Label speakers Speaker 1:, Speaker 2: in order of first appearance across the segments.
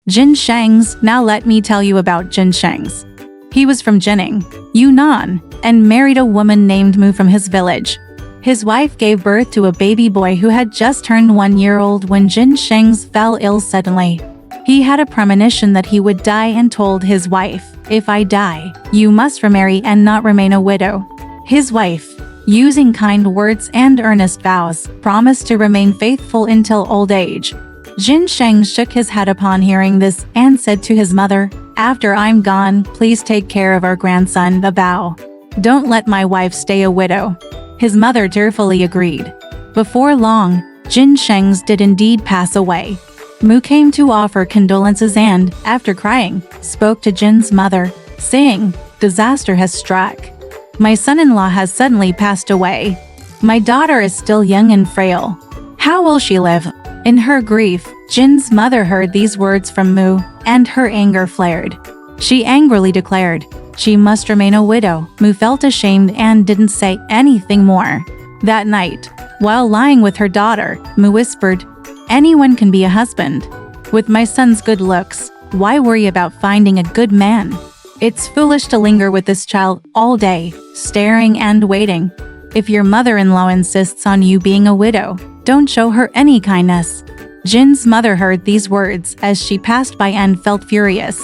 Speaker 1: Jin Shengse. Now let me tell you about Jin Shengse. He was from Jining, Yunnan, and married a woman named Mu from his village. His wife gave birth to a baby boy who had just turned 1 year old when Jin Shengse fell ill suddenly. He had a premonition that he would die and told his wife, "If I die, you must remarry and not remain a widow." His wife, using kind words and earnest vows, promised to remain faithful until old age. Jin Shengse shook his head upon hearing this and said to his mother, "After I'm gone, please take care of our grandson, a vow. Don't let my wife stay a widow." His mother tearfully agreed. Before long, Jin Shengse did indeed pass away. Mu came to offer condolences and, after crying, spoke to Jin's mother, saying, "Disaster has struck. My son-in-law has suddenly passed away. My daughter is still young and frail. How will she live?" In her grief, Jin's mother heard these words from Mu, and her anger flared. She angrily declared she must remain a widow. Mu felt ashamed and didn't say anything more. That night, while lying with her daughter, Mu whispered, "Anyone can be a husband. With my son's good looks, why worry about finding a good man? It's foolish to linger with this child all day, staring and waiting. If your mother-in-law insists on you being a widow, don't show her any kindness." Jin's mother heard these words as she passed by and felt furious.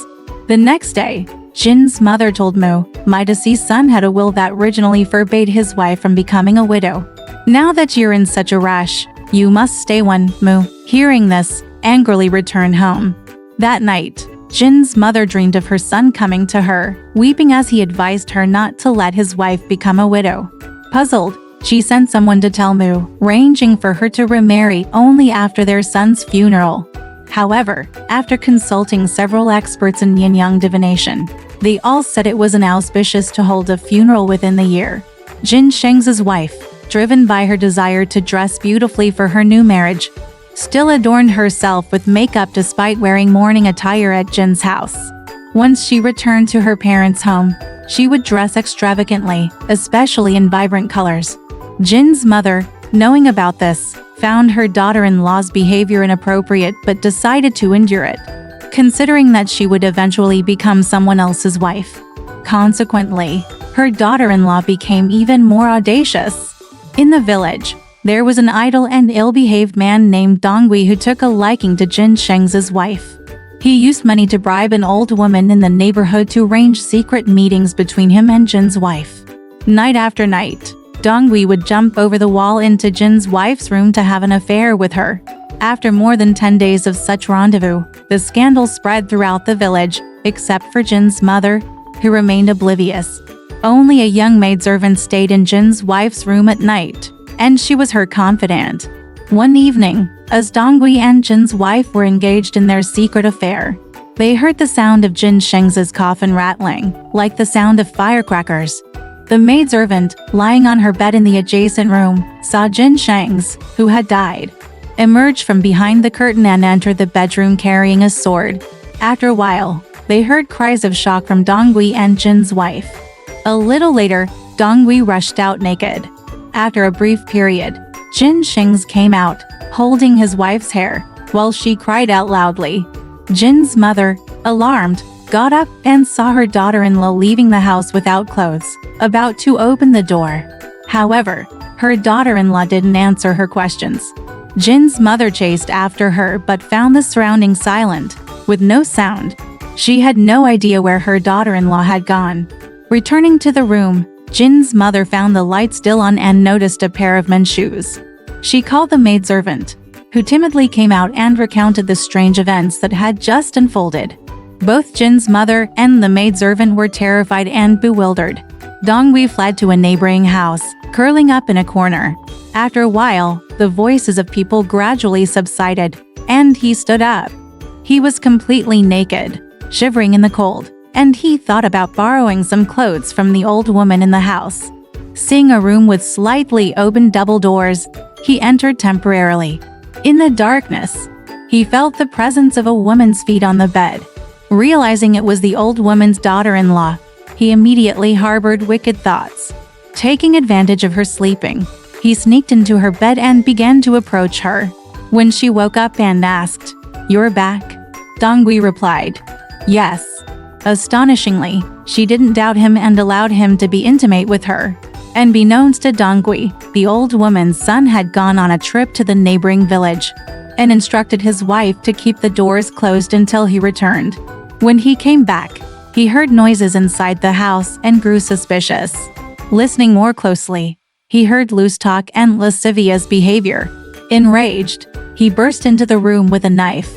Speaker 1: The next day, Jin's mother told Mu, "My deceased son had a will that originally forbade his wife from becoming a widow. Now that you're in such a rush, you must stay one." Mu, hearing this, angrily returned home. That night, Jin's mother dreamed of her son coming to her, weeping as he advised her not to let his wife become a widow. Puzzled, she sent someone to tell Mu, arranging for her to remarry only after their son's funeral. However, after consulting several experts in yin-yang divination, they all said it was inauspicious to hold a funeral within the year. Jin Shengse's wife, driven by her desire to dress beautifully for her new marriage, still adorned herself with makeup despite wearing mourning attire at Jin's house. Once she returned to her parents' home, she would dress extravagantly, especially in vibrant colors. Jin's mother, knowing about this, found her daughter-in-law's behavior inappropriate but decided to endure it, considering that she would eventually become someone else's wife. Consequently, her daughter-in-law became even more audacious. In the village, there was an idle and ill-behaved man named Dongui who took a liking to Jin Shengse's wife. He used money to bribe an old woman in the neighborhood to arrange secret meetings between him and Jin's wife. Night after night, Dongui would jump over the wall into Jin's wife's room to have an affair with her. After more than 10 days of such rendezvous, the scandal spread throughout the village, except for Jin's mother, who remained oblivious. Only a young maidservant stayed in Jin's wife's room at night, and she was her confidant. One evening, as Dongui and Jin's wife were engaged in their secret affair, they heard the sound of Jin Shengse's coffin rattling, like the sound of firecrackers. The maidservant, lying on her bed in the adjacent room, saw Jin Shengse, who had died, emerge from behind the curtain and enter the bedroom carrying a sword. After a while, they heard cries of shock from Dongui and Jin's wife. A little later, Dongui rushed out naked. After a brief period, Jin Shengse came out, holding his wife's hair, while she cried out loudly. Jin's mother, alarmed, got up and saw her daughter-in-law leaving the house without clothes, about to open the door. However, her daughter-in-law didn't answer her questions. Jin's mother chased after her but found the surroundings silent, with no sound. She had no idea where her daughter-in-law had gone. Returning to the room, Jin's mother found the light still on and noticed a pair of men's shoes. She called the maidservant, who timidly came out and recounted the strange events that had just unfolded. Both Jin's mother and the maidservant were terrified and bewildered. Dongui fled to a neighboring house, curling up in a corner. After a while, the voices of people gradually subsided, and he stood up. He was completely naked, shivering in the cold, and he thought about borrowing some clothes from the old woman in the house. Seeing a room with slightly open double doors, he entered temporarily. In the darkness, he felt the presence of a woman's feet on the bed. Realizing it was the old woman's daughter-in-law, he immediately harbored wicked thoughts. Taking advantage of her sleeping, he sneaked into her bed and began to approach her. When she woke up and asked, "You're back?" Dongui replied, "Yes." Astonishingly, she didn't doubt him and allowed him to be intimate with her. Unbeknownst to Dongui, the old woman's son had gone on a trip to the neighboring village and instructed his wife to keep the doors closed until he returned. When he came back, he heard noises inside the house and grew suspicious. Listening more closely, he heard loose talk and lascivious behavior. Enraged, he burst into the room with a knife.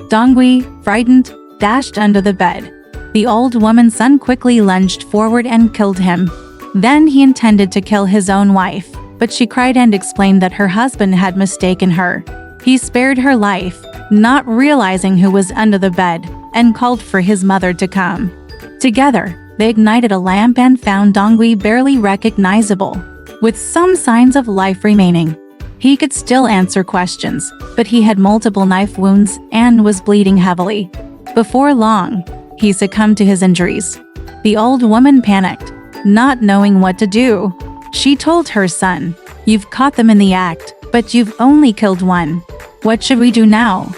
Speaker 1: Dongui, frightened, dashed under the bed. The old woman's son quickly lunged forward and killed him. Then he intended to kill his own wife, but she cried and explained that her husband had mistaken her. He spared her life, not realizing who was under the bed, and called for his mother to come. Together, they ignited a lamp and found Dongui barely recognizable, with some signs of life remaining. He could still answer questions, but he had multiple knife wounds and was bleeding heavily. Before long, he succumbed to his injuries. The old woman panicked, not knowing what to do. She told her son, "You've caught them in the act, but you've only killed one. What should we do now?"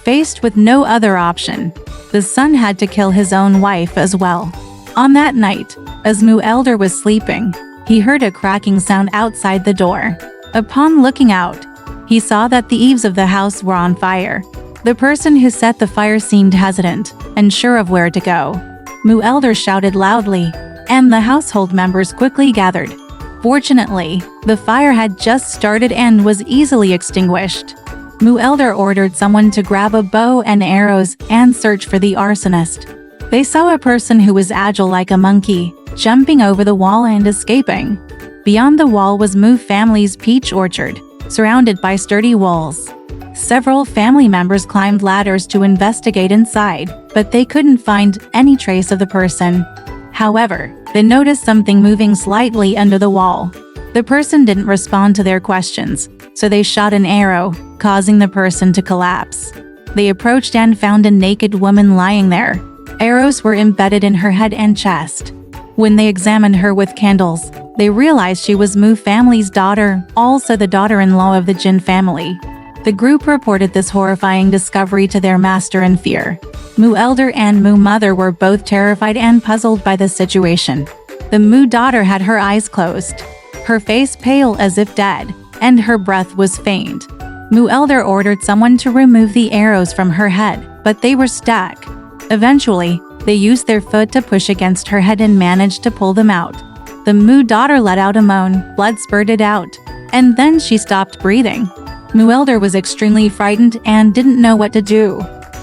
Speaker 1: Faced with no other option, the son had to kill his own wife as well. On that night, as Mu Elder was sleeping, he heard a cracking sound outside the door. Upon looking out, he saw that the eaves of the house were on fire. The person who set the fire seemed hesitant, unsure of where to go. Mu Elder shouted loudly, and the household members quickly gathered. Fortunately, the fire had just started and was easily extinguished. Mu Elder ordered someone to grab a bow and arrows and search for the arsonist. They saw a person who was agile like a monkey, jumping over the wall and escaping. Beyond the wall was Mu family's peach orchard, surrounded by sturdy walls. Several family members climbed ladders to investigate inside, but they couldn't find any trace of the person. However, they noticed something moving slightly under the wall. The person didn't respond to their questions, so they shot an arrow, causing the person to collapse. They approached and found a naked woman lying there. Arrows were embedded in her head and chest. When they examined her with candles, they realized she was Mu family's daughter, also the daughter-in-law of the Jin family. The group reported this horrifying discovery to their master in fear. Mu Elder and Mu Mother were both terrified and puzzled by the situation. The Mu daughter had her eyes closed, her face pale as if dead, and her breath was faint. Mu Elder ordered someone to remove the arrows from her head, but they were stuck. Eventually, they used their foot to push against her head and managed to pull them out. The Mu daughter let out a moan, blood spurted out, and then she stopped breathing. Mu Elder was extremely frightened and didn't know what to do.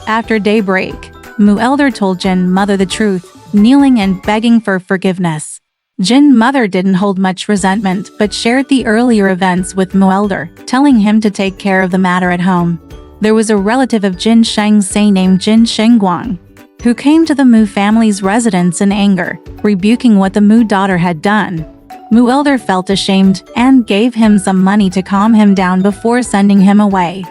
Speaker 1: After daybreak, Mu Elder told Jin Mother the truth, kneeling and begging for forgiveness. Jin Mother didn't hold much resentment but shared the earlier events with Mu Elder, telling him to take care of the matter at home. There was a relative of Jin Shengse named Jin Shengguang, who came to the Mu family's residence in anger, rebuking what the Mu daughter had done. Mu Elder felt ashamed and gave him some money to calm him down before sending him away.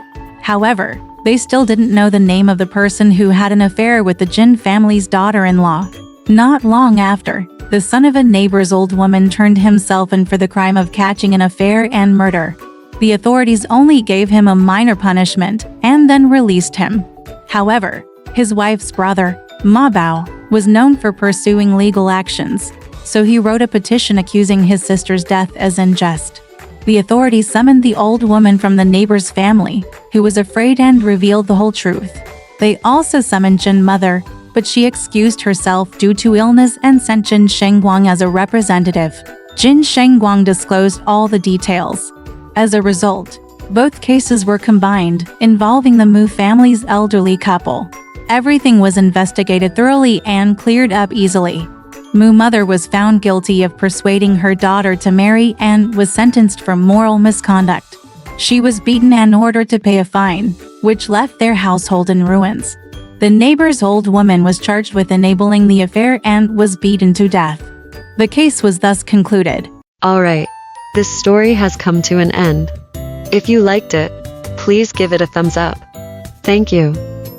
Speaker 1: However, they still didn't know the name of the person who had an affair with the Jin family's daughter-in-law. Not long after, the son of a neighbor's old woman turned himself in for the crime of catching an affair and murder. The authorities only gave him a minor punishment and then released him. However, his wife's brother, Ma Bao, was known for pursuing legal actions, so he wrote a petition accusing his sister's death as unjust. The authorities summoned the old woman from the neighbor's family, who was afraid and revealed the whole truth. They also summoned Jin Mother, but she excused herself due to illness and sent Jin Shengguang as a representative. Jin Shengguang disclosed all the details. As a result, both cases were combined, involving the Mu family's elderly couple. Everything was investigated thoroughly and cleared up easily. Mu Mother was found guilty of persuading her daughter to marry and was sentenced for moral misconduct. She was beaten and ordered to pay a fine, which left their household in ruins. The neighbor's old woman was charged with enabling the affair and was beaten to death. The case was thus concluded.
Speaker 2: Alright, this story has come to an end. If you liked it, please give it a thumbs up. Thank you.